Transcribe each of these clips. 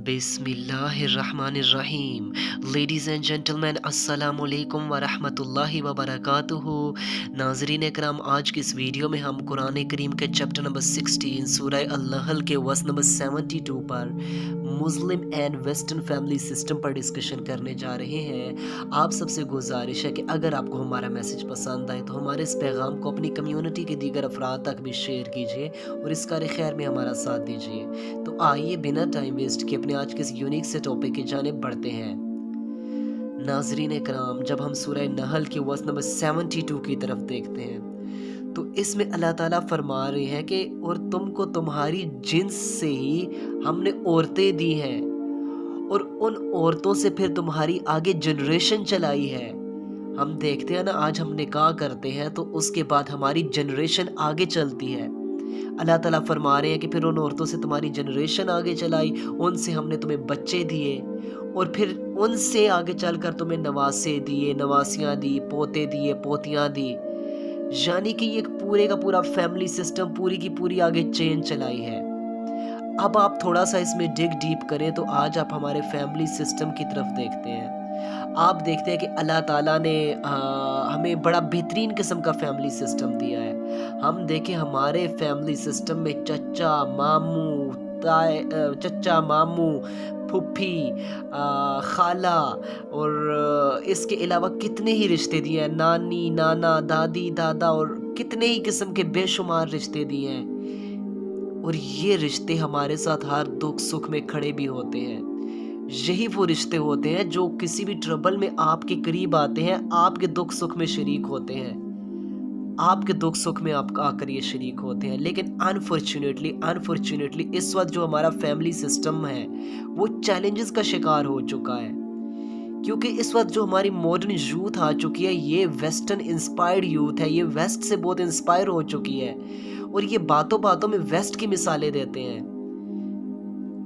बिस्मिल्लाहिर्रहमानिर्रहीम। Ladies and gentleman, अस्सलामु अलैकुम वरहमतुल्लाहि वबरकातुहू। नाज़रीन इकराम, आज की इस वीडियो में हम कुरान करीम के चैप्टर नंबर 16 सूरह अल-नहल के वर्स नंबर 72 पर Muslim and western family system पर डिस्कशन करने जा रहे हैं। आप सबसे गुजारिश है कि अगर आपको हमारा मैसेज पसंद आए तो हमारे इस पैगाम को अपनी कम्युनिटी के दीगर अफराद तक भी शेयर कीजिए और इस कार खैर में हमारा साथ दीजिए। तो आइए बिना टाइम वेस्ट किए अपने आज के इस यूनिक से टॉपिक की जानिब बढ़ते हैं। नाजरीन इकराम, जब हम सूरह नहल के वर्स नंबर 72 की तरफ देखते हैं तो इसमें अल्लाह ताला फरमा रहे हैं कि और तुमको तुम्हारी जिन्स से ही हमने औरतें दी हैं और उन औरतों से फिर तुम्हारी आगे जनरेशन चलाई है। हम देखते हैं ना, आज हम निकाह करते हैं तो उसके बाद हमारी जनरेशन आगे चलती है। अल्लाह ताला फरमा रहे हैं कि फिर उन औरतों से तुम्हारी जनरेशन आगे चलाई, उनसे हमने तुम्हें बच्चे दिए और फिर उनसे आगे चलकर तुम्हें नवासे दिए, नवासियाँ दी, पोते दिए, पोतियाँ दी। यानी कि ये पूरे का पूरा फैमिली सिस्टम पूरी की पूरी आगे चेन चलाई है। अब आप थोड़ा सा इसमें डिग डीप करें तो आज आप हमारे फैमिली सिस्टम की तरफ देखते हैं। आप देखते हैं कि अल्लाह ताला ने हमें बड़ा बेहतरीन किस्म का फैमिली सिस्टम दिया है। हम देखें हमारे फैमिली सिस्टम में चचा मामू, चचा मामू, फुफ्फी, खाला और इसके अलावा कितने ही रिश्ते दिए हैं, नानी नाना, दादी दादा, और कितने ही किस्म के बेशुमार रिश्ते दिए हैं। और ये रिश्ते हमारे साथ हर दुख सुख में खड़े भी होते हैं। यही वो रिश्ते होते हैं जो किसी भी ट्रबल में आपके करीब आते हैं, आपके दुख सुख में शरीक होते हैं, आपके दुख सुख में आप आकर ये शरीक होते हैं। लेकिन अनफॉर्चुनेटली इस वक्त जो हमारा फैमिली सिस्टम है वो चैलेंजेस का शिकार हो चुका है, क्योंकि इस वक्त जो हमारी मॉडर्न यूथ आ चुकी है ये वेस्टर्न इंस्पायर्ड यूथ है, ये वेस्ट से बहुत इंस्पायर हो चुकी है और ये बातों बातों में वेस्ट की मिसालें देते हैं।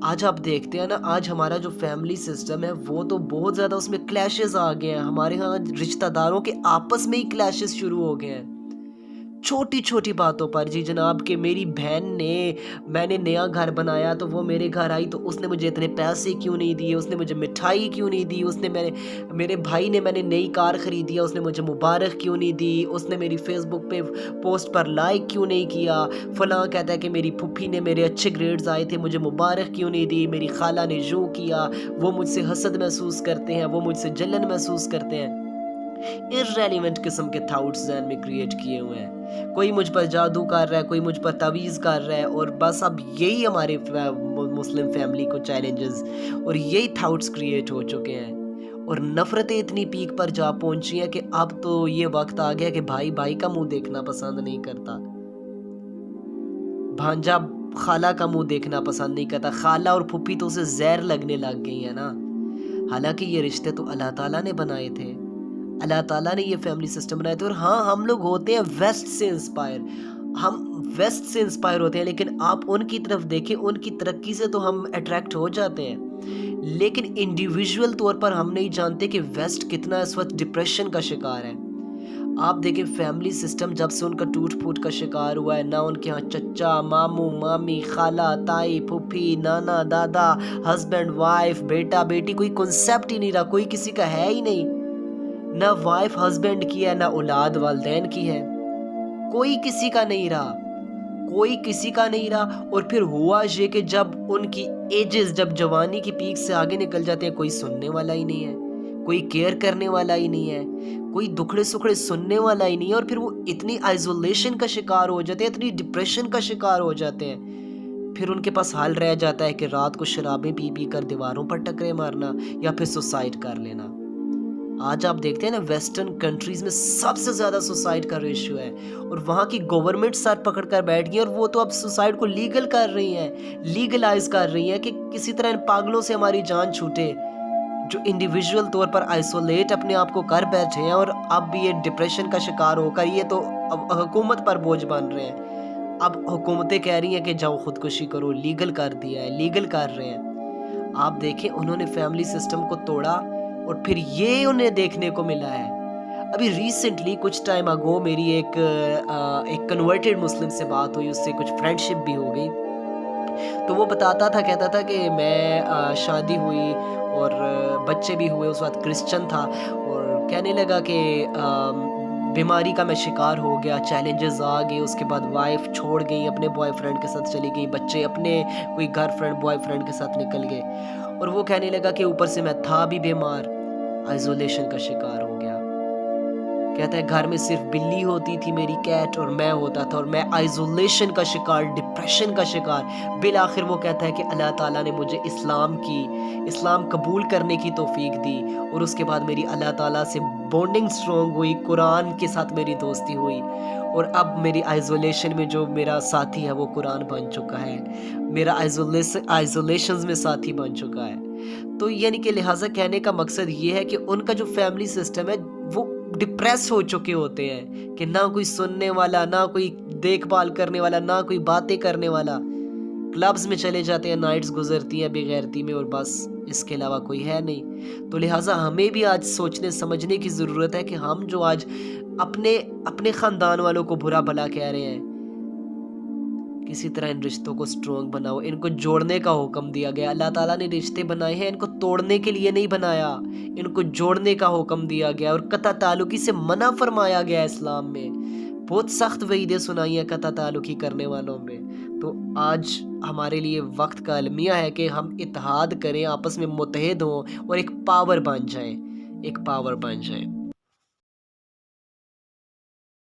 आज आप देखते हैं ना, आज हमारा जो फैमिली सिस्टम है वो तो बहुत ज़्यादा उसमें क्लैशेस आ गए हैं। हमारे यहाँ रिश्तेदारों के आपस में ही क्लैशेस शुरू हो गए हैं छोटी छोटी बातों पर। जी जनाब, कि मेरी बहन ने, मैंने नया घर बनाया तो वो मेरे घर आई तो उसने मुझे इतने पैसे क्यों नहीं दिए, उसने मुझे मिठाई क्यों नहीं दी, उसने मेरे भाई ने, मैंने नई कार खरीदी है, उसने मुझे मुबारक क्यों नहीं दी, उसने मेरी फेसबुक पे पोस्ट पर लाइक क्यों नहीं किया, फलां कहता है कि मेरी फुफ्फी ने, मेरे अच्छे ग्रेड्स आए थे, मुझे मुबारक क्यों नहीं दी, मेरी खाला ने यूँ किया, वो मुझसे हसद महसूस करते हैं, वो मुझसे जलन महसूस करते हैं। इर्रेलेवेंट किस्म के थॉट्स ज़हन में क्रिएट किए हुए हैं। कोई मुझ पर जादू कर रहा है, कोई मुझ पर तावीज़ कर रहा है, और बस अब यही हमारे मुस्लिम फैमिली को चैलेंजेस और यही थॉट्स क्रिएट हो चुके हैं और नफ़रतें इतनी पीक पर जा पहुंची हैं कि अब तो ये वक्त आ गया कि भाई भाई का मुंह देखना पसंद नहीं करता, भांजा खाला का मुंह देखना पसंद नहीं करता, खाला और फुप्पी तो उसे जहर लगने लग गई है ना। हालांकि ये रिश्ते तो अल्लाह ताला ने बनाए थे, अल्लाह ताला ने ये फैमिली सिस्टम बनाए थे। और हाँ, हम लोग होते हैं वेस्ट से इंस्पायर, हम वेस्ट से इंस्पायर होते हैं, लेकिन आप उनकी तरफ देखें, उनकी तरक्की से तो हम अट्रैक्ट हो जाते हैं, लेकिन इंडिविजुअल तौर पर हम नहीं जानते कि वेस्ट कितना इस वक्त डिप्रेशन का शिकार है। आप देखें फैमिली सिस्टम जब से उनका टूट फूट का शिकार हुआ है ना, उनके यहाँ चचा मामू मामी, खाला ताई फूफी, नाना दादा, हस्बैंड वाइफ, बेटा बेटी, कोई कॉन्सेप्ट ही नहीं रहा, कोई किसी का है ही नहीं, ना वाइफ हस्बैंड की है, ना औलाद वालदैन की है, कोई किसी का नहीं रहा, कोई किसी का नहीं रहा। और फिर हुआ ये कि जब उनकी एजेस, जब जवानी की पीक से आगे निकल जाते हैं, कोई सुनने वाला ही नहीं है, कोई केयर करने वाला ही नहीं है, कोई दुखड़े सुखड़े सुनने वाला ही नहीं है, और फिर वो इतनी आइसोलेशन का शिकार हो जाते हैं, इतनी डिप्रेशन का शिकार हो जाते हैं। फिर उनके पास हाल रह जाता है कि रात को शराबें पी पी कर दीवारों पर टकरे मारना या फिर सुसाइड कर लेना। आज आप देखते हैं ना, वेस्टर्न कंट्रीज में सबसे ज़्यादा सुसाइड का रेशियो है और वहाँ की गवर्नमेंट सर पकड़ कर बैठ गई और वो तो अब सुसाइड को लीगल कर रही हैं, लीगलाइज कर रही हैं कि किसी तरह इन पागलों से हमारी जान छूटे जो इंडिविजुअल तौर पर आइसोलेट अपने आप को कर बैठे हैं और अब भी ये डिप्रेशन का शिकार होकर ये तो अब हुकूमत पर बोझ बन रहे हैं। अब हुकूमतें कह रही हैं कि जाओ खुदकुशी करो, लीगल कर दिया है, लीगल कर रहे हैं। आप देखें उन्होंने फैमिली सिस्टम को तोड़ा और फिर ये उन्हें देखने को मिला है। अभी रिसेंटली कुछ टाइम अगो मेरी एक कन्वर्टेड मुस्लिम से बात हुई, उससे कुछ फ्रेंडशिप भी हो गई। تو وہ بتاتا تھا، کہتا تھا کہ میں شادی ہوئی اور بچے بھی ہوئے، اس وقت کرسچن تھا، اور کہنے لگا کہ بیماری کا میں شکار ہو گیا، چیلنجز آ گئے، اس کے بعد وائف چھوڑ گئی، اپنے بوائے فرینڈ کے ساتھ چلی گئی، بچے اپنے کوئی گھر فرینڈ بوائے فرینڈ کے ساتھ نکل گئے، اور وہ کہنے لگا کہ اوپر سے میں تھا بھی بیمار، آئزولیشن کا شکار ہو گیا۔ کہتا ہے گھر میں صرف بلی ہوتی تھی میری کیٹ، اور میں ہوتا تھا، اور میں آئزولیشن کا شکار، ڈپریشن کا شکار۔ بالآخر وہ کہتا ہے کہ اللہ تعالیٰ نے مجھے اسلام قبول کرنے کی توفیق دی، اور اس کے بعد میری اللہ تعالیٰ سے بونڈنگ سٹرونگ ہوئی، قرآن کے ساتھ میری دوستی ہوئی، اور اب میری آئزولیشن میں جو میرا ساتھی ہے وہ قرآن بن چکا ہے، میرا آئزولیشنز میں ساتھی بن چکا ہے۔ تو یعنی کہ لہٰذا کہنے کا مقصد یہ ہے کہ ان کا جو فیملی سسٹم ہے وہ ڈپریس ہو چکے ہوتے ہیں، کہ نہ کوئی سننے والا، نہ کوئی دیکھ بھال کرنے والا، نہ کوئی باتیں کرنے والا، کلبز میں چلے جاتے ہیں، نائٹس گزرتی ہیں بے غیرتی میں، اور بس اس کے علاوہ کوئی ہے نہیں۔ تو لہٰذا ہمیں بھی آج سوچنے سمجھنے کی ضرورت ہے کہ ہم جو آج اپنے خاندان والوں کو برا بھلا کہہ رہے ہیں، کسی طرح ان رشتوں کو سٹرونگ بناؤ، ان کو جوڑنے کا حکم دیا گیا۔ اللہ تعالیٰ نے رشتے بنائے ہیں، ان کو توڑنے کے لیے نہیں بنایا، ان کو جوڑنے کا حکم دیا گیا، اور قطع تعلقی سے منع فرمایا گیا اسلام میں۔ بہت سخت وعیدیں سنائی ہیں قطع تعلقی کرنے والوں میں۔ تو آج ہمارے لیے وقت کا المیہ ہے کہ ہم اتحاد کریں، آپس میں متحد ہوں، اور ایک پاور بن جائیں۔